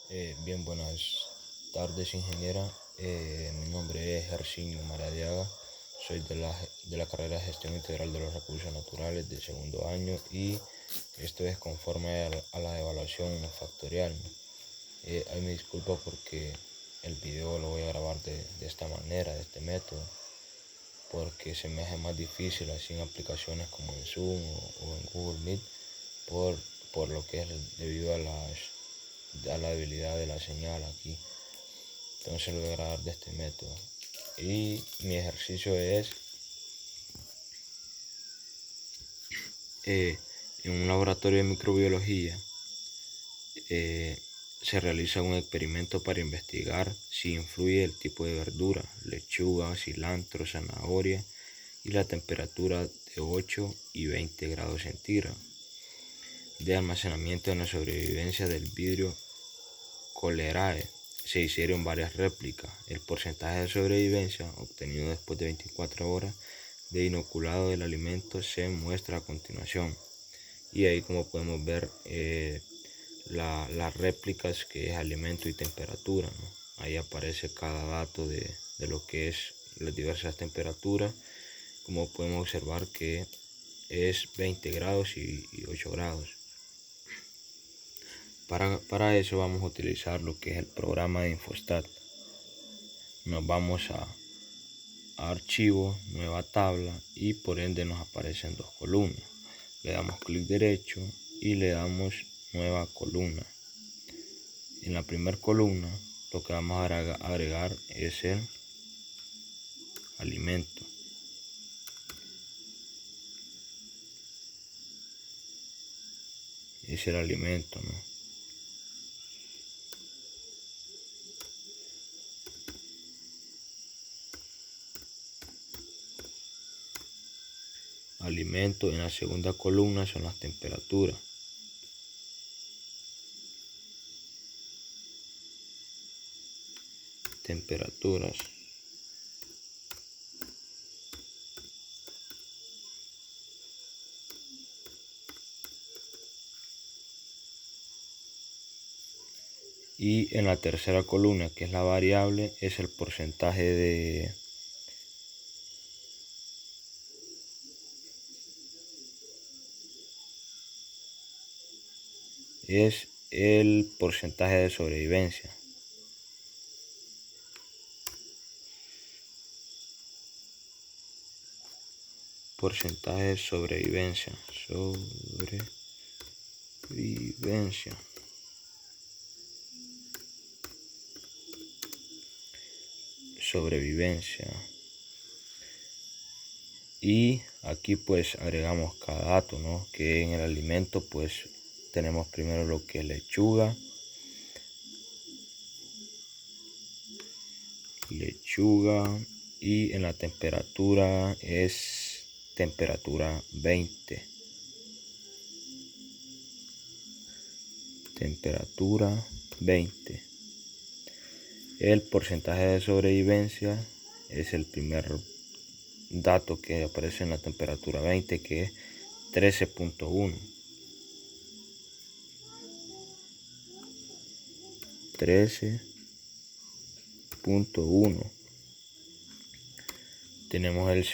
Bien, buenas tardes, ingeniera. Mi nombre es Hercinio Maradiaga. Soy de la carrera de Gestión Integral de los Recursos Naturales del segundo año y esto es conforme a la evaluación factorial, ¿no? Ahí me disculpo porque el video lo voy a grabar de esta manera, de este método, porque se me hace más difícil así en aplicaciones como en Zoom o en Google Meet por, por lo que es debido a la debilidad de la señal aquí. Entonces lo voy a grabar de este método. Y mi ejercicio es en un laboratorio de microbiología se realiza un experimento para investigar si influye el tipo de verdura, lechuga, cilantro, zanahoria y la temperatura de 8 y 20 grados centígrados de almacenamiento en la sobrevivencia del vidrio Cholerae. Se hicieron varias réplicas. El porcentaje de sobrevivencia obtenido después de 24 horas de inoculado del alimento se muestra a continuación. Y ahí, como podemos ver, las réplicas, que es alimento y temperatura, ¿no? Ahí aparece cada dato de lo que es las diversas temperaturas. Como podemos observar que es 20 grados y 8 grados. Para eso vamos a utilizar lo que es el programa de Infostat. Nos vamos a archivo, nueva tabla, y por ende nos aparecen dos columnas. Le damos clic derecho y le damos nueva columna. En la primera columna lo que vamos a agregar es el alimento. Es el alimento, ¿no? Alimento. En la segunda columna son las temperaturas. Temperaturas. Y en la tercera columna, que es la variable, es el porcentaje de sobrevivencia. Porcentaje de sobrevivencia. Sobrevivencia. Y aquí pues agregamos cada dato, ¿no? Que en el alimento pues tenemos primero lo que es lechuga, y en la temperatura es temperatura 20. Temperatura 20. El porcentaje de sobrevivencia es el primer dato que aparece en la temperatura 20, que es 13.1. 13.1. Tenemos el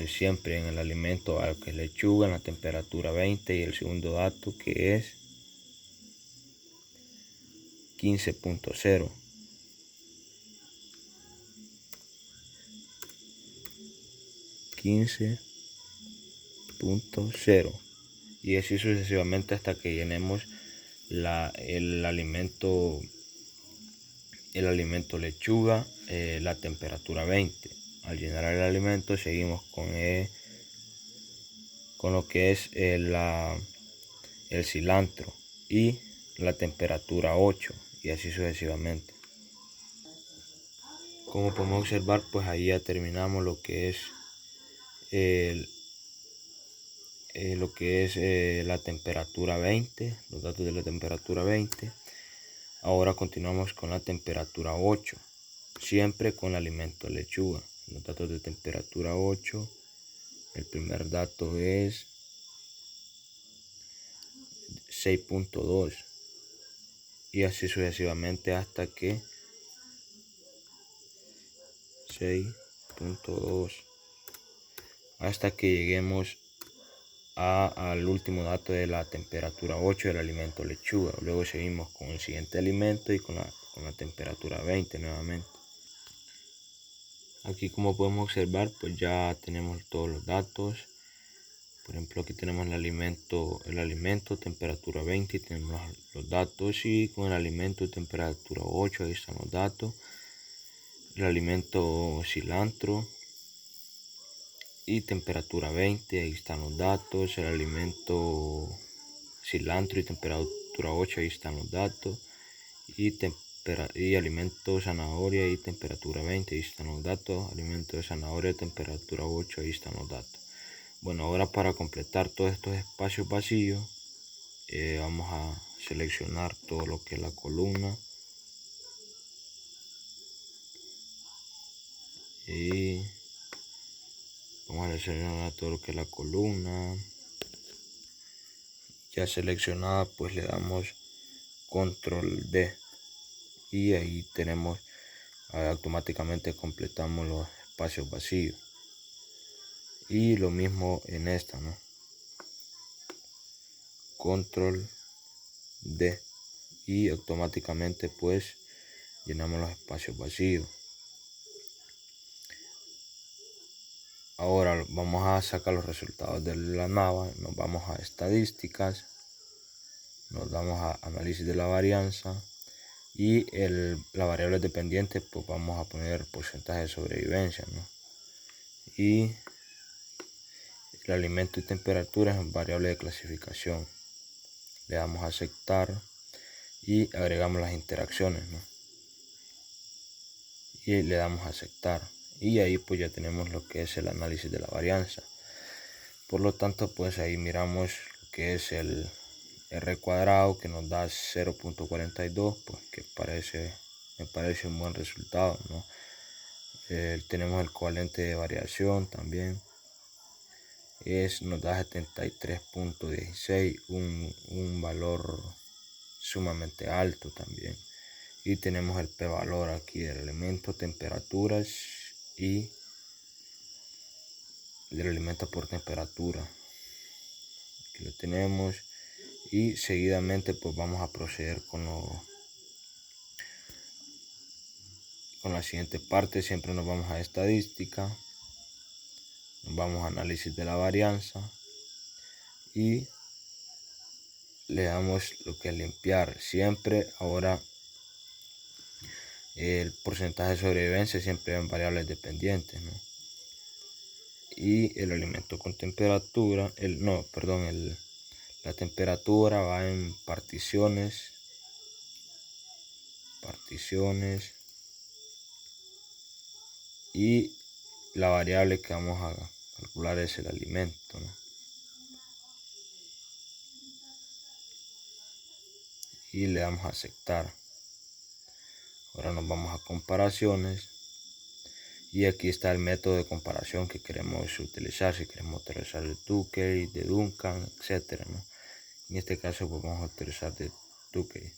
siempre en el alimento, algo que es lechuga, en la temperatura 20, y el segundo dato que es 15.0. 15.0. Y así sucesivamente hasta que llenemos el alimento lechuga, la temperatura 20. Al llenar el alimento seguimos con lo que es el cilantro y la temperatura 8, y así sucesivamente. Como podemos observar, pues ahí ya terminamos lo que es la temperatura 20, los datos de la temperatura 20. Ahora continuamos con la temperatura 8, siempre con el alimento lechuga. Los datos de temperatura 8, el primer dato es 6.2. y así sucesivamente hasta que 6.2, hasta que lleguemos al último dato de la temperatura 8 del alimento lechuga. Luego seguimos con el siguiente alimento y con la temperatura 20 nuevamente. Aquí, como podemos observar, pues ya tenemos todos los datos. Por ejemplo, aquí tenemos el alimento temperatura 20 y tenemos los datos, y con el alimento temperatura 8 ahí están los datos. El alimento cilantro y temperatura 20, ahí están los datos. El alimento cilantro y temperatura 8, ahí están los datos. Y alimento zanahoria y temperatura 20, ahí están los datos. Alimento de zanahoria, temperatura 8, ahí están los datos. Bueno, ahora para completar todos estos espacios vacíos, vamos a seleccionar todo lo que es la columna. Y vamos a seleccionar todo lo que es la columna. Ya seleccionada, pues le damos control D y ahí tenemos, automáticamente completamos los espacios vacíos. Y lo mismo en esta, ¿no? Control D y automáticamente pues llenamos los espacios vacíos. Ahora vamos a sacar los resultados de la nava. Nos vamos a estadísticas, nos vamos a análisis de la varianza y la variable dependiente, pues vamos a poner porcentaje de sobrevivencia, ¿no? Y el alimento y temperatura es variable de clasificación. Le damos a aceptar y agregamos las interacciones, ¿no? Y le damos a aceptar, y ahí pues ya tenemos lo que es el análisis de la varianza. Por lo tanto, pues ahí miramos lo que es el R cuadrado, que nos da 0.42, pues que me parece un buen resultado, ¿no? Tenemos el coeficiente de variación también, nos da 73.16, un valor sumamente alto también. Y tenemos el p-valor aquí del elemento, temperaturas y del elemento por temperatura. Aquí lo tenemos, y seguidamente pues vamos a proceder con la siguiente parte. Siempre nos vamos a estadística, nos vamos a análisis de la varianza y le damos lo que es limpiar. Siempre ahora el porcentaje de sobrevivencia siempre en variables dependientes, ¿no? Y el alimento con temperatura, la temperatura va en particiones, y la variable que vamos a calcular es el alimento, ¿no? Y le damos a aceptar. Ahora nos vamos a comparaciones, y aquí está el método de comparación que queremos utilizar. Si queremos utilizar el Tukey, de Duncan, etcétera, ¿no? En este caso pues vamos a utilizar de Tukey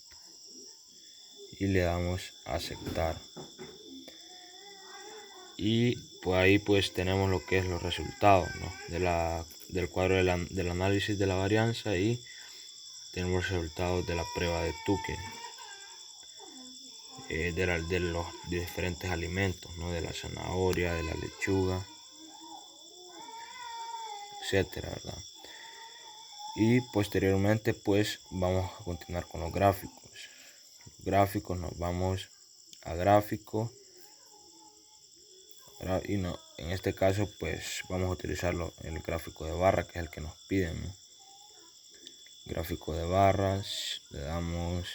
y le damos a aceptar. Y pues ahí pues tenemos lo que es los resultados, ¿no? del cuadro del análisis de la varianza, y tenemos los resultados de la prueba de Tukey, de los diferentes alimentos, ¿no? De la zanahoria, de la lechuga, etcétera, ¿verdad? Y posteriormente pues vamos a continuar con los gráficos. Nos vamos a gráfico, y no, en este caso pues vamos a utilizar el gráfico de barra, que es el que nos piden, ¿no? Gráfico de barras, le damos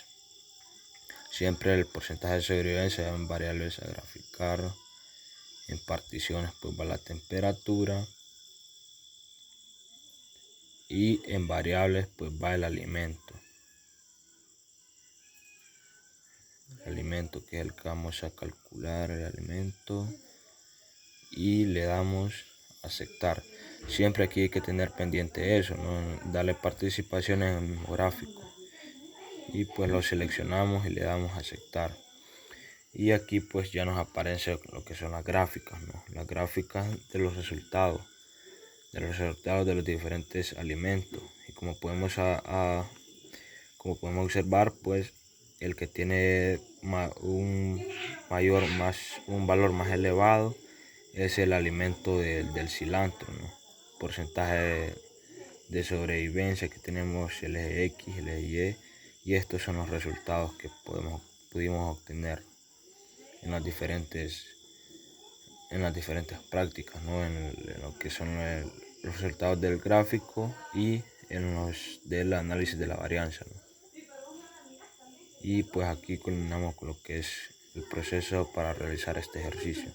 siempre el porcentaje de sobrevivencia en variables a graficar. En particiones pues va la temperatura, y en variables pues va el alimento. El alimento, que es el que vamos a calcular, el alimento, y le damos a aceptar. Siempre aquí hay que tener pendiente eso, ¿no? Darle participación en el mismo gráfico. y pues lo seleccionamos y le damos a aceptar. Y aquí pues ya nos aparece lo que son las gráficas, ¿no? Las gráficas de los resultados de los diferentes alimentos. Y como podemos, como podemos observar, pues el que tiene un valor más elevado es el alimento del cilantro, ¿no? Porcentaje de sobrevivencia que tenemos el eje X, el eje Y, y estos son los resultados que pudimos obtener en las diferentes prácticas, ¿no? En lo que son los resultados del gráfico y en los del análisis de la varianza, ¿no? Y pues aquí culminamos con lo que es el proceso para realizar este ejercicio.